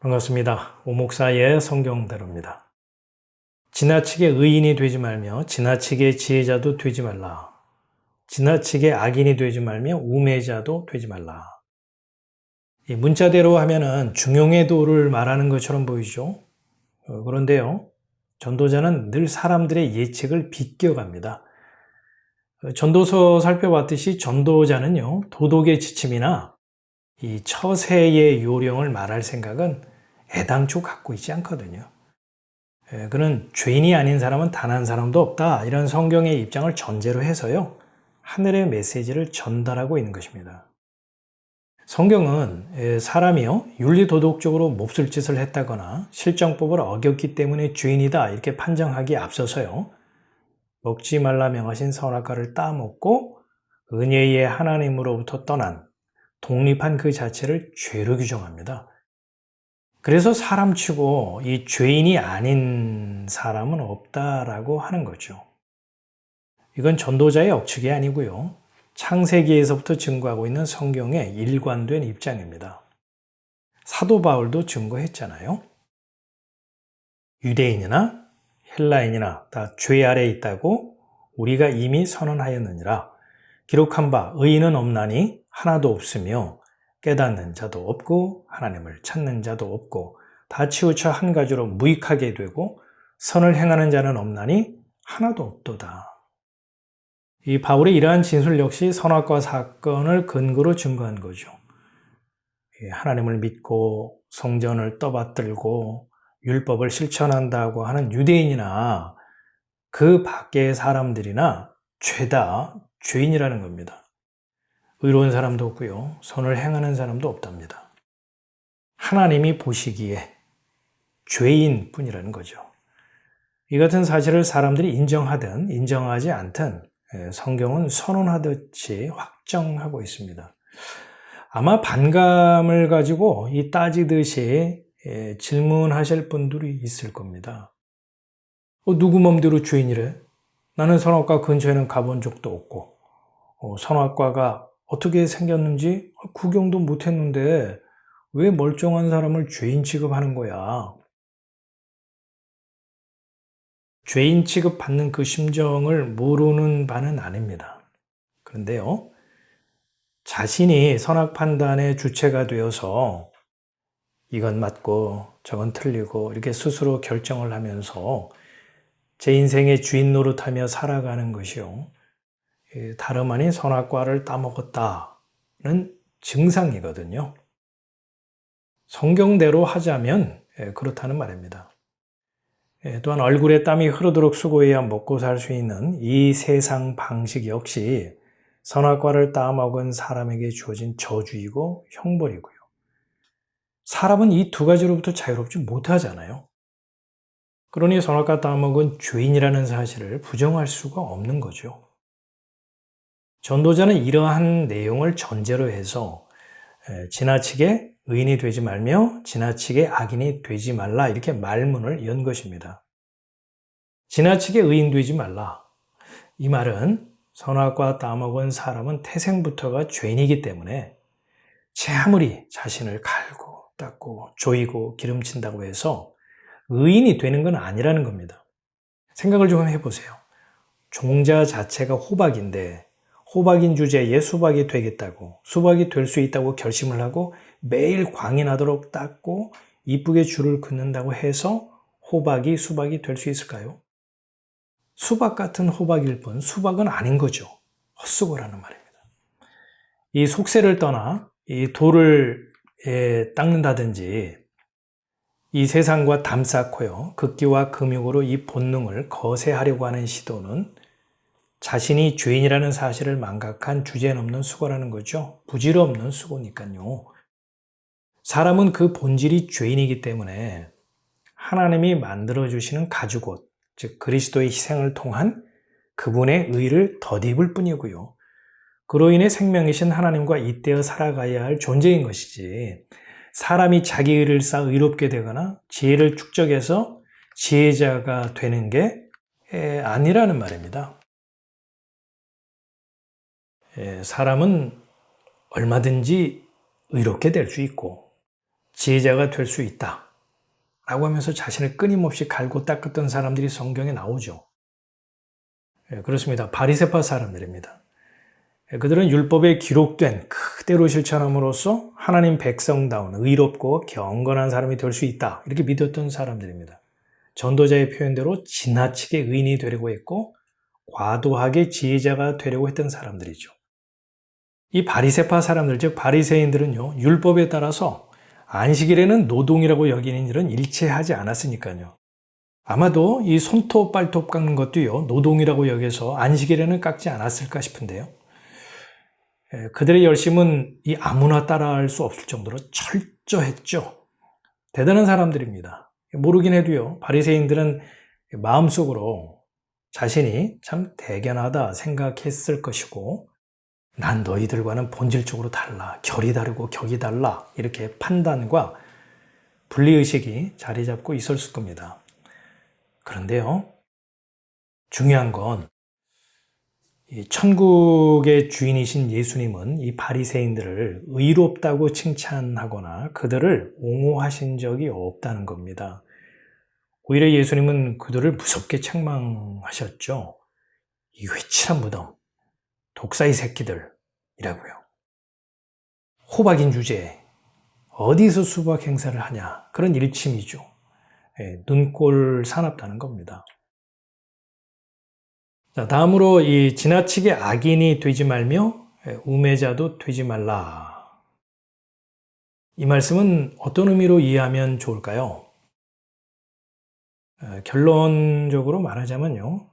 반갑습니다. 오목사의 성경대로입니다. 지나치게 의인이 되지 말며 지나치게 지혜자도 되지 말라. 지나치게 악인이 되지 말며 우매자도 되지 말라. 이 문자대로 하면은 중용의 도를 말하는 것처럼 보이죠. 그런데요, 전도자는 늘 사람들의 예측을 비껴갑니다. 전도서 살펴봤듯이 전도자는요, 도덕의 지침이나 이 처세의 요령을 말할 생각은 애당초 갖고 있지 않거든요. 그는 죄인이 아닌 사람은 단 한 사람도 없다, 이런 성경의 입장을 전제로 해서요, 하늘의 메시지를 전달하고 있는 것입니다. 성경은 사람이요, 윤리도덕적으로 몹쓸 짓을 했다거나 실정법을 어겼기 때문에 죄인이다 이렇게 판정하기에 앞서서요, 먹지 말라 명하신 선악과를 따먹고 은혜의 하나님으로부터 떠난 독립한 그 자체를 죄로 규정합니다. 그래서 사람치고 이 죄인이 아닌 사람은 없다라고 하는 거죠. 이건 전도자의 억측이 아니고요, 창세기에서부터 증거하고 있는 성경의 일관된 입장입니다. 사도 바울도 증거했잖아요. 유대인이나 헬라인이나 다 죄 아래에 있다고 우리가 이미 선언하였느니라. 기록한 바 의인은 없나니 하나도 없으며 깨닫는 자도 없고 하나님을 찾는 자도 없고 다 치우쳐 한 가지로 무익하게 되고 선을 행하는 자는 없나니 하나도 없도다. 이 바울의 이러한 진술 역시 선악과 사건을 근거로 증거한 거죠. 하나님을 믿고 성전을 떠받들고 율법을 실천한다고 하는 유대인이나 그 밖의 사람들이나 죄다 죄인이라는 겁니다. 의로운 사람도 없고요, 선을 행하는 사람도 없답니다. 하나님이 보시기에 죄인뿐이라는 거죠. 이 같은 사실을 사람들이 인정하든 인정하지 않든 성경은 선언하듯이 확정하고 있습니다. 아마 반감을 가지고 이 따지듯이 질문하실 분들이 있을 겁니다. 누구 맘대로 죄인이래? 나는 선악과 근처에는 가본 적도 없고 선악과가 어떻게 생겼는지 구경도 못했는데 왜 멀쩡한 사람을 죄인 취급하는 거야? 죄인 취급받는 그 심정을 모르는 바는 아닙니다. 그런데요, 자신이 선악 판단의 주체가 되어서 이건 맞고 저건 틀리고 이렇게 스스로 결정을 하면서 제 인생의 주인 노릇하며 살아가는 것이요, 다름 아닌 선악과를 따먹었다는 증상이거든요. 성경대로 하자면 그렇다는 말입니다. 또한 얼굴에 땀이 흐르도록 수고해야 먹고 살 수 있는 이 세상 방식 역시 선악과를 따먹은 사람에게 주어진 저주이고 형벌이고요. 사람은 이 두 가지로부터 자유롭지 못하잖아요. 그러니 선악과 따먹은 죄인이라는 사실을 부정할 수가 없는 거죠. 전도자는 이러한 내용을 전제로 해서 지나치게 의인이 되지 말며 지나치게 악인이 되지 말라 이렇게 말문을 연 것입니다. 지나치게 의인 되지 말라. 이 말은 선악과 따먹은 사람은 태생부터가 죄인이기 때문에 아무리 자신을 갈고 닦고 조이고 기름친다고 해서 의인이 되는 건 아니라는 겁니다. 생각을 좀 해보세요. 종자 자체가 호박인데 호박인 주제에 수박이 되겠다고, 수박이 될 수 있다고 결심을 하고 매일 광이 나도록 닦고 이쁘게 줄을 긋는다고 해서 호박이 수박이 될 수 있을까요? 수박 같은 호박일 뿐 수박은 아닌 거죠. 헛수고라는 말입니다. 이 속세를 떠나 이 돌을 닦는다든지 이 세상과 담쌓고요, 극기와 금욕으로 이 본능을 거세하려고 하는 시도는 자신이 죄인이라는 사실을 망각한 주제넘는 수고라는 거죠. 부질없는 수고니까요. 사람은 그 본질이 죄인이기 때문에 하나님이 만들어주시는 가죽옷, 즉 그리스도의 희생을 통한 그분의 의를 덧입을 뿐이고요, 그로 인해 생명이신 하나님과 잇대어 살아가야 할 존재인 것이지, 사람이 자기 의를 쌓아 의롭게 되거나 지혜를 축적해서 지혜자가 되는 게 아니라는 말입니다. 사람은 얼마든지 의롭게 될 수 있고 지혜자가 될 수 있다 라고 하면서 자신을 끊임없이 갈고 닦았던 사람들이 성경에 나오죠. 그렇습니다. 바리새파 사람들입니다. 그들은 율법에 기록된 그대로 실천함으로써 하나님 백성다운 의롭고 경건한 사람이 될 수 있다 이렇게 믿었던 사람들입니다. 전도자의 표현대로 지나치게 의인이 되려고 했고 과도하게 지혜자가 되려고 했던 사람들이죠. 이 바리새파 사람들, 즉 바리새인들은요, 율법에 따라서 안식일에는 노동이라고 여기는 일은 일체하지 않았으니까요. 아마도 이 손톱 발톱 깎는 것도요, 노동이라고 여겨서 안식일에는 깎지 않았을까 싶은데요. 그들의 열심은 이 아무나 따라할 수 없을 정도로 철저했죠. 대단한 사람들입니다. 모르긴 해도요, 바리새인들은 마음속으로 자신이 참 대견하다 생각했을 것이고, 난 너희들과는 본질적으로 달라, 결이 다르고 격이 달라, 이렇게 판단과 분리의식이 자리 잡고 있었을 겁니다. 그런데요, 중요한 건 이 천국의 주인이신 예수님은 이 바리새인들을 의롭다고 칭찬하거나 그들을 옹호하신 적이 없다는 겁니다. 오히려 예수님은 그들을 무섭게 책망하셨죠. 이 회칠한 무덤, 독사의 새끼들이라고요. 호박인 주제에 어디서 수박 행사를 하냐, 그런 일침이죠. 눈꼴 사납다는 겁니다. 자, 다음으로 이 지나치게 악인이 되지 말며 우매자도 되지 말라. 이 말씀은 어떤 의미로 이해하면 좋을까요? 결론적으로 말하자면요,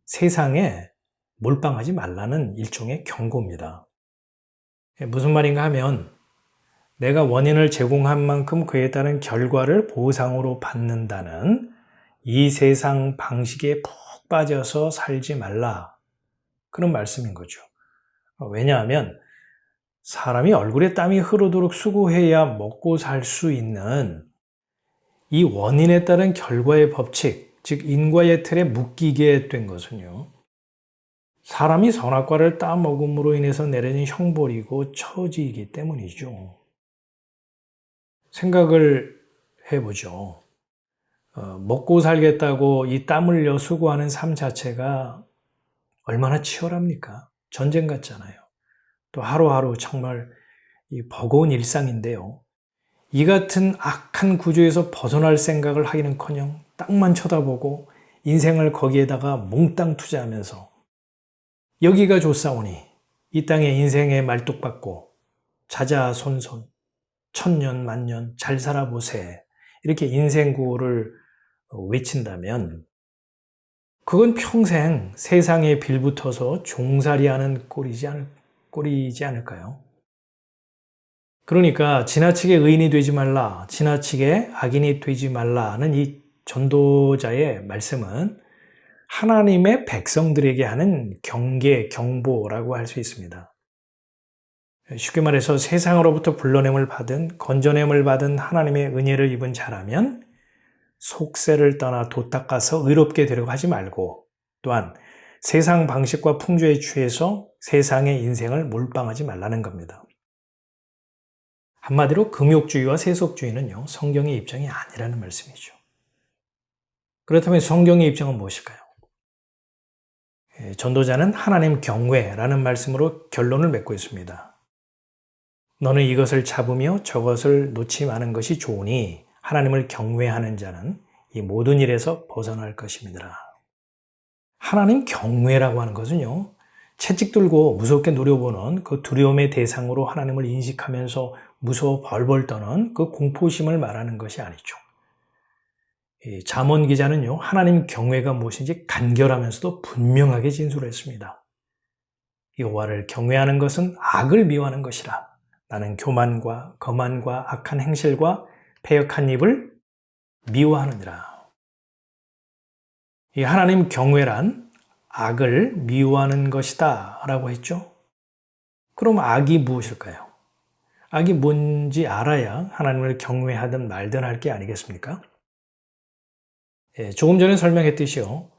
세상에 몰빵하지 말라는 일종의 경고입니다. 무슨 말인가 하면 내가 원인을 제공한 만큼 그에 따른 결과를 보상으로 받는다는 이 세상 방식에 푹 빠져서 살지 말라, 그런 말씀인 거죠. 왜냐하면 사람이 얼굴에 땀이 흐르도록 수고해야 먹고 살 수 있는 이 원인에 따른 결과의 법칙, 즉 인과의 틀에 묶이게 된 것은요, 사람이 선악과를 따먹음으로 인해서 내려진 형벌이고 처지이기 때문이죠. 생각을 해보죠. 먹고 살겠다고 이 땀 흘려 수고하는 삶 자체가 얼마나 치열합니까? 전쟁 같잖아요. 또 하루하루 정말 버거운 일상인데요. 이 같은 악한 구조에서 벗어날 생각을 하기는커녕 땅만 쳐다보고 인생을 거기에다가 몽땅 투자하면서 여기가 좋사오니 이 땅에 인생의 말뚝박고 자자손손 천년 만년 잘 살아보세, 이렇게 인생 구호를 외친다면 그건 평생 세상에 빌붙어서 종살이하는 꼴이지 않을까요? 그러니까 지나치게 의인이 되지 말라, 지나치게 악인이 되지 말라는 이 전도자의 말씀은 하나님의 백성들에게 하는 경계, 경보라고 할 수 있습니다. 쉽게 말해서 세상으로부터 불러냄을 받은, 건져냄을 받은 하나님의 은혜를 입은 자라면 속세를 떠나 도 닦아서 의롭게 되려고 하지 말고, 또한 세상 방식과 풍조에 취해서 세상의 인생을 몰빵하지 말라는 겁니다. 한마디로 금욕주의와 세속주의는요, 성경의 입장이 아니라는 말씀이죠. 그렇다면 성경의 입장은 무엇일까요? 전도자는 하나님 경외라는 말씀으로 결론을 맺고 있습니다. 너는 이것을 잡으며 저것을 놓지 마는 것이 좋으니 하나님을 경외하는 자는 이 모든 일에서 벗어날 것입니다. 하나님 경외라고 하는 것은요, 채찍 들고 무섭게 노려보는 그 두려움의 대상으로 하나님을 인식하면서 무서워 벌벌 떠는 그 공포심을 말하는 것이 아니죠. 잠언 기자는요, 하나님 경외가 무엇인지 간결하면서도 분명하게 진술했습니다. 여호와를 경외하는 것은 악을 미워하는 것이라. 나는 교만과 거만과 악한 행실과 패역한 입을 미워하느니라. 이 하나님 경외란 악을 미워하는 것이다 라고 했죠. 그럼 악이 무엇일까요? 악이 뭔지 알아야 하나님을 경외하든 말든 할 게 아니겠습니까? 조금 전에 설명했듯이요,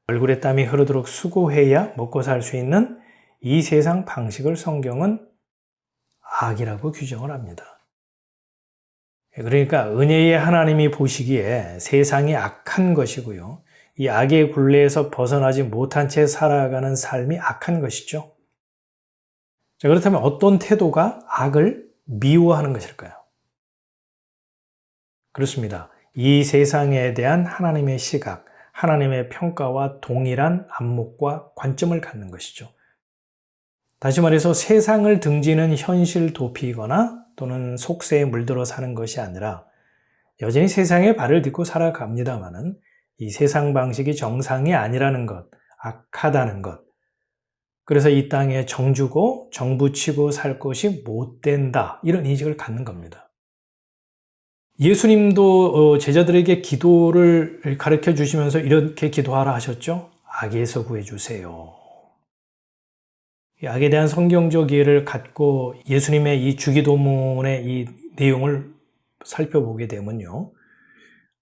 얼굴에 땀이 흐르도록 수고해야 먹고 살 수 있는 이 세상 방식을 성경은 악이라고 규정을 합니다. 그러니까 은혜의 하나님이 보시기에 세상이 악한 것이고요. 이 악의 굴레에서 벗어나지 못한 채 살아가는 삶이 악한 것이죠. 자, 그렇다면 어떤 태도가 악을 미워하는 것일까요? 그렇습니다. 이 세상에 대한 하나님의 시각, 하나님의 평가와 동일한 안목과 관점을 갖는 것이죠. 다시 말해서 세상을 등지는 현실 도피거나 또는 속세에 물들어 사는 것이 아니라 여전히 세상의 발을 딛고 살아갑니다마는 이 세상 방식이 정상이 아니라는 것, 악하다는 것, 그래서 이 땅에 정주고 정부치고 살 것이 못 된다, 이런 인식을 갖는 겁니다. 예수님도 제자들에게 기도를 가르쳐 주시면서 이렇게 기도하라 하셨죠. 악에서 구해주세요. 이 악에 대한 성경적 이해를 갖고 예수님의 이 주기도문의 이 내용을 살펴보게 되면요,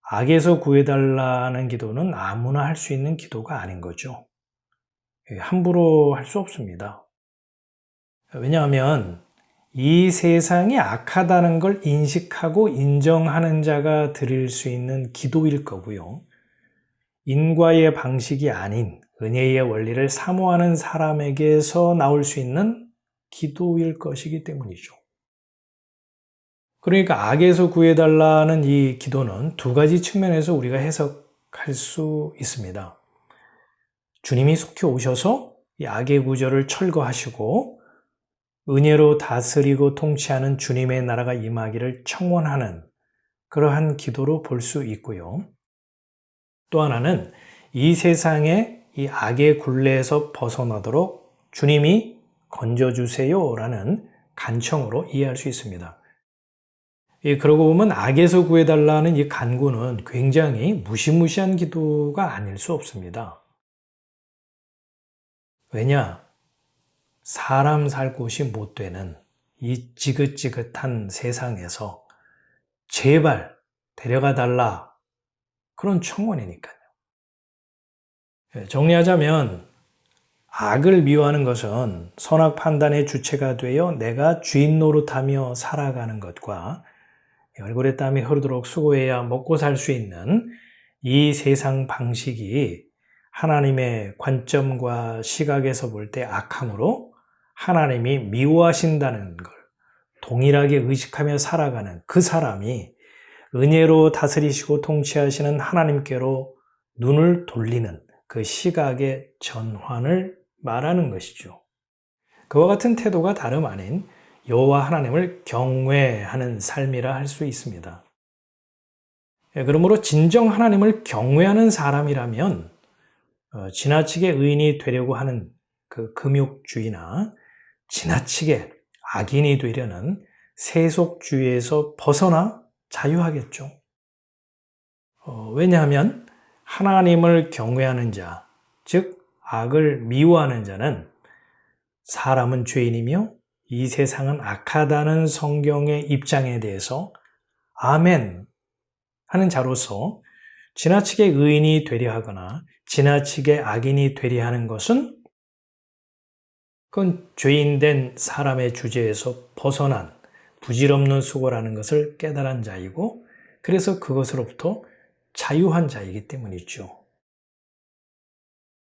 악에서 구해달라는 기도는 아무나 할 수 있는 기도가 아닌 거죠. 함부로 할 수 없습니다. 왜냐하면 이 세상이 악하다는 걸 인식하고 인정하는 자가 드릴 수 있는 기도일 거고요. 인과의 방식이 아닌 은혜의 원리를 사모하는 사람에게서 나올 수 있는 기도일 것이기 때문이죠. 그러니까 악에서 구해달라는 이 기도는 두 가지 측면에서 우리가 해석할 수 있습니다. 주님이 속히 오셔서 이 악의 구조를 철거하시고 은혜로 다스리고 통치하는 주님의 나라가 임하기를 청원하는 그러한 기도로 볼 수 있고요. 또 하나는 이 세상의 이 악의 굴레에서 벗어나도록 주님이 건져주세요라는 간청으로 이해할 수 있습니다. 그러고 보면 악에서 구해달라는 이 간구는 굉장히 무시무시한 기도가 아닐 수 없습니다. 왜냐? 사람 살 곳이 못 되는 이 지긋지긋한 세상에서 제발 데려가 달라, 그런 청원이니까요. 정리하자면 악을 미워하는 것은 선악 판단의 주체가 되어 내가 주인 노릇하며 살아가는 것과 얼굴에 땀이 흐르도록 수고해야 먹고 살 수 있는 이 세상 방식이 하나님의 관점과 시각에서 볼 때 악함으로 하나님이 미워하신다는 걸 동일하게 의식하며 살아가는 그 사람이 은혜로 다스리시고 통치하시는 하나님께로 눈을 돌리는 그 시각의 전환을 말하는 것이죠. 그와 같은 태도가 다름 아닌 여호와 하나님을 경외하는 삶이라 할 수 있습니다. 그러므로 진정 하나님을 경외하는 사람이라면 지나치게 의인이 되려고 하는 그 금욕주의나 지나치게 악인이 되려는 세속주의에서 벗어나 자유하겠죠. 왜냐하면 하나님을 경외하는 자, 즉 악을 미워하는 자는 사람은 죄인이며 이 세상은 악하다는 성경의 입장에 대해서 아멘 하는 자로서 지나치게 의인이 되려 하거나 지나치게 악인이 되려 하는 것은 그건 죄인된 사람의 주제에서 벗어난 부질없는 수고라는 것을 깨달은 자이고, 그래서 그것으로부터 자유한 자이기 때문이죠.